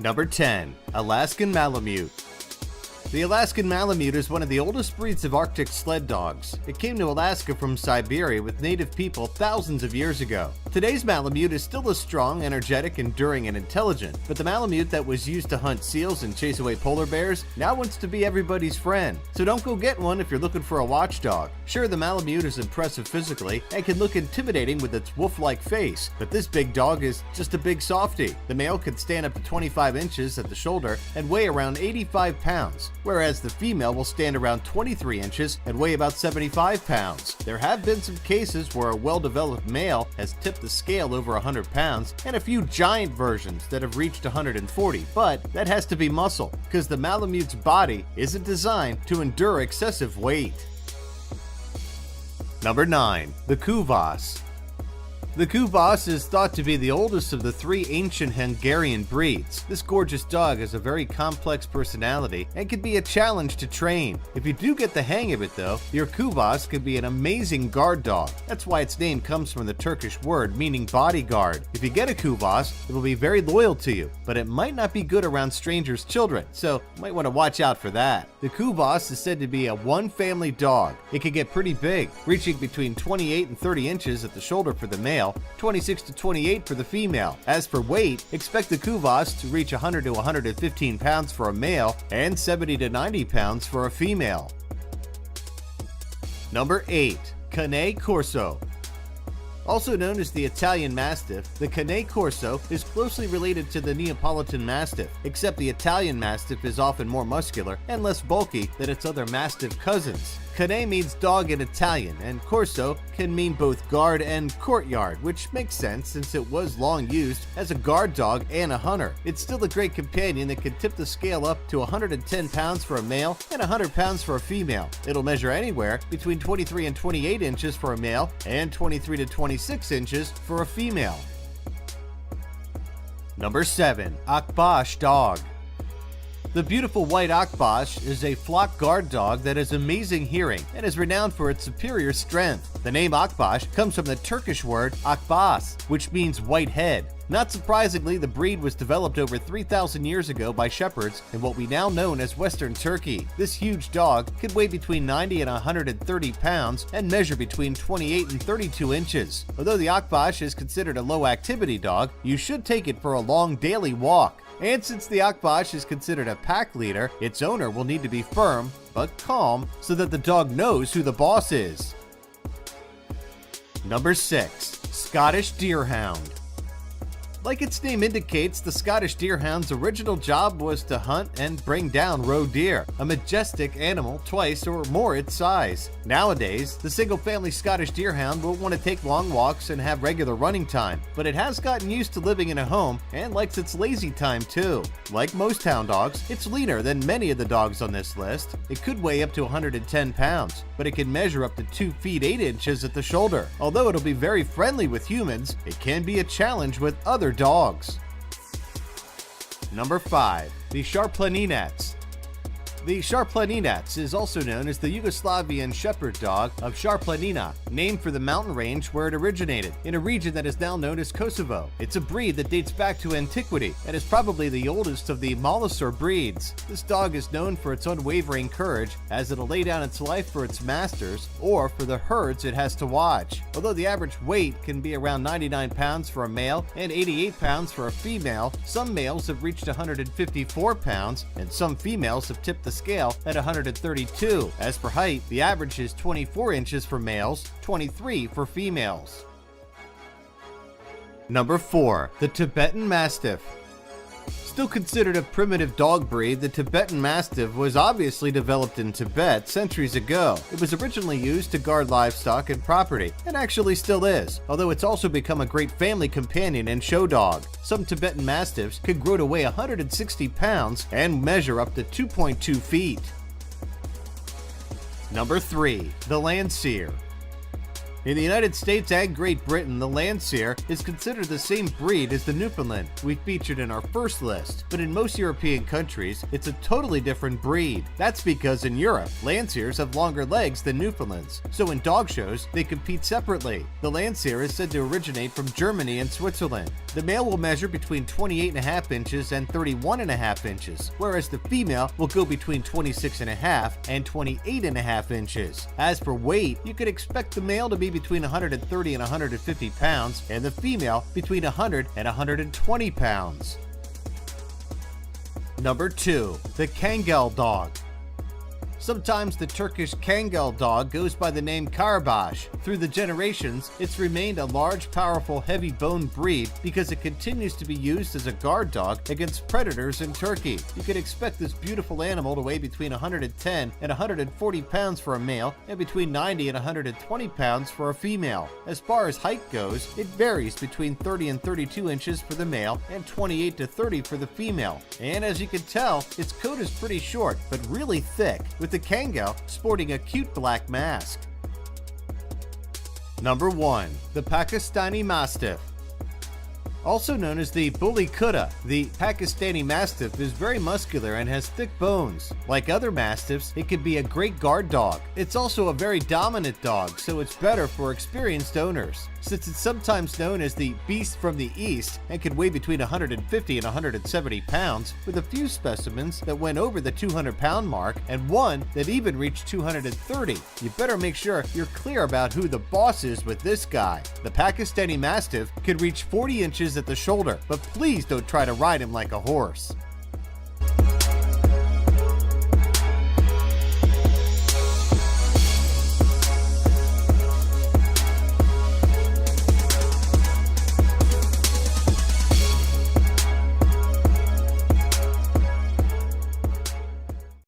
Number 10. Alaskan Malamute. The Alaskan Malamute is one of the oldest breeds of Arctic sled dogs. It came to Alaska from Siberia with native people thousands of years ago. Today's Malamute is still as strong, energetic, enduring, and intelligent, but the Malamute that was used to hunt seals and chase away polar bears now wants to be everybody's friend. So don't go get one if you're looking for a watchdog. Sure, the Malamute is impressive physically and can look intimidating with its wolf-like face, but this big dog is just a big softie. The male can stand up to 25 inches at the shoulder and weigh around 85 pounds. Whereas the female will stand around 23 inches and weigh about 75 pounds. There have been some cases where a well-developed male has tipped the scale over 100 pounds, and a few giant versions that have reached 140, but that has to be muscle, because the Malamute's body isn't designed to endure excessive weight. Number 9. The Kuvas. The Kuvas is thought to be the oldest of the three ancient Hungarian breeds. This gorgeous dog has a very complex personality and can be a challenge to train. If you do get the hang of it though, your Kuvas can be an amazing guard dog. That's why its name comes from the Turkish word meaning bodyguard. If you get a Kuvas, it will be very loyal to you, but it might not be good around strangers' children, so you might want to watch out for that. The Kuvas is said to be a one-family dog. It can get pretty big, reaching between 28 and 30 inches at the shoulder for the male, 26 to 28 for the female. As for weight, expect the Kuvas to reach 100 to 115 pounds for a male and 70 to 90 pounds for a female. Number 8. Cane Corso. Also known as the Italian Mastiff, the Cane Corso is closely related to the Neapolitan Mastiff, except the Italian Mastiff is often more muscular and less bulky than its other Mastiff cousins. Cane means dog in Italian, and Corso can mean both guard and courtyard, which makes sense since it was long used as a guard dog and a hunter. It's still a great companion that can tip the scale up to 110 pounds for a male and 100 pounds for a female. It'll measure anywhere between 23 and 28 inches for a male and 23 to 26 inches for a female. Number 7. Akbash Dog. The beautiful white Akbash is a flock guard dog that has amazing hearing and is renowned for its superior strength. The name Akbash comes from the Turkish word akbas, which means white head. Not surprisingly, the breed was developed over 3,000 years ago by shepherds in what we now know as Western Turkey. This huge dog could weigh between 90 and 130 pounds and measure between 28 and 32 inches. Although the Akbash is considered a low-activity dog, you should take it for a long daily walk. And since the Akbash is considered a pack leader, its owner will need to be firm but calm so that the dog knows who the boss is. Number 6. Scottish Deerhound. Like its name indicates, the Scottish Deerhound's original job was to hunt and bring down roe deer, a majestic animal twice or more its size. Nowadays, the single-family Scottish Deerhound will want to take long walks and have regular running time, but it has gotten used to living in a home and likes its lazy time too. Like most hound dogs, it's leaner than many of the dogs on this list. It could weigh up to 110 pounds, but it can measure up to 2 feet 8 inches at the shoulder. Although it'll be very friendly with humans, it can be a challenge with other dogs. Number 5. The Sharplaninats. The Sharplaninats is also known as the Yugoslavian shepherd dog of Sharplanina, named for the mountain range where it originated, in a region that is now known as Kosovo. It's a breed that dates back to antiquity and is probably the oldest of the Molosser breeds. This dog is known for its unwavering courage, as it'll lay down its life for its masters or for the herds it has to watch. Although the average weight can be around 99 pounds for a male and 88 pounds for a female, some males have reached 154 pounds and some females have tipped the scale at 132. As for height, the average is 24 inches for males, 23 for females. Number 4. The Tibetan Mastiff. Still considered a primitive dog breed, the Tibetan Mastiff was obviously developed in Tibet centuries ago. It was originally used to guard livestock and property, and actually still is, although it's also become a great family companion and show dog. Some Tibetan Mastiffs can grow to weigh 160 pounds and measure up to 2.2 feet. Number 3. The Landseer. In the United States and Great Britain, the Landseer is considered the same breed as the Newfoundland we featured in our first list, but in most European countries, it's a totally different breed. That's because in Europe, Landseers have longer legs than Newfoundlands, so in dog shows, they compete separately. The Landseer is said to originate from Germany and Switzerland. The male will measure between 28.5 inches and 31.5 inches, whereas the female will go between 26.5 and 28.5 inches. As for weight, you can expect the male to be between 130 and 150 pounds, and the female between 100 and 120 pounds. Number 2. The Kangal Dog. Sometimes the Turkish Kangal dog goes by the name Karabaş. Through the generations, it's remained a large, powerful, heavy-boned breed because it continues to be used as a guard dog against predators in Turkey. You can expect this beautiful animal to weigh between 110 and 140 pounds for a male and between 90 and 120 pounds for a female. As far as height goes, it varies between 30 and 32 inches for the male and 28 to 30 for the female. And as you can tell, its coat is pretty short but really thick, with the Kangal sporting a cute black mask. Number 1. The Pakistani Mastiff. Also known as the Bully Kuda, the Pakistani Mastiff is very muscular and has thick bones. Like other Mastiffs, it can be a great guard dog. It's also a very dominant dog, so it's better for experienced owners. Since it's sometimes known as the Beast from the East and can weigh between 150 and 170 pounds, with a few specimens that went over the 200-pound mark and one that even reached 230. You better make sure you're clear about who the boss is with this guy. The Pakistani Mastiff can reach 40 inches at the shoulder, but please don't try to ride him like a horse.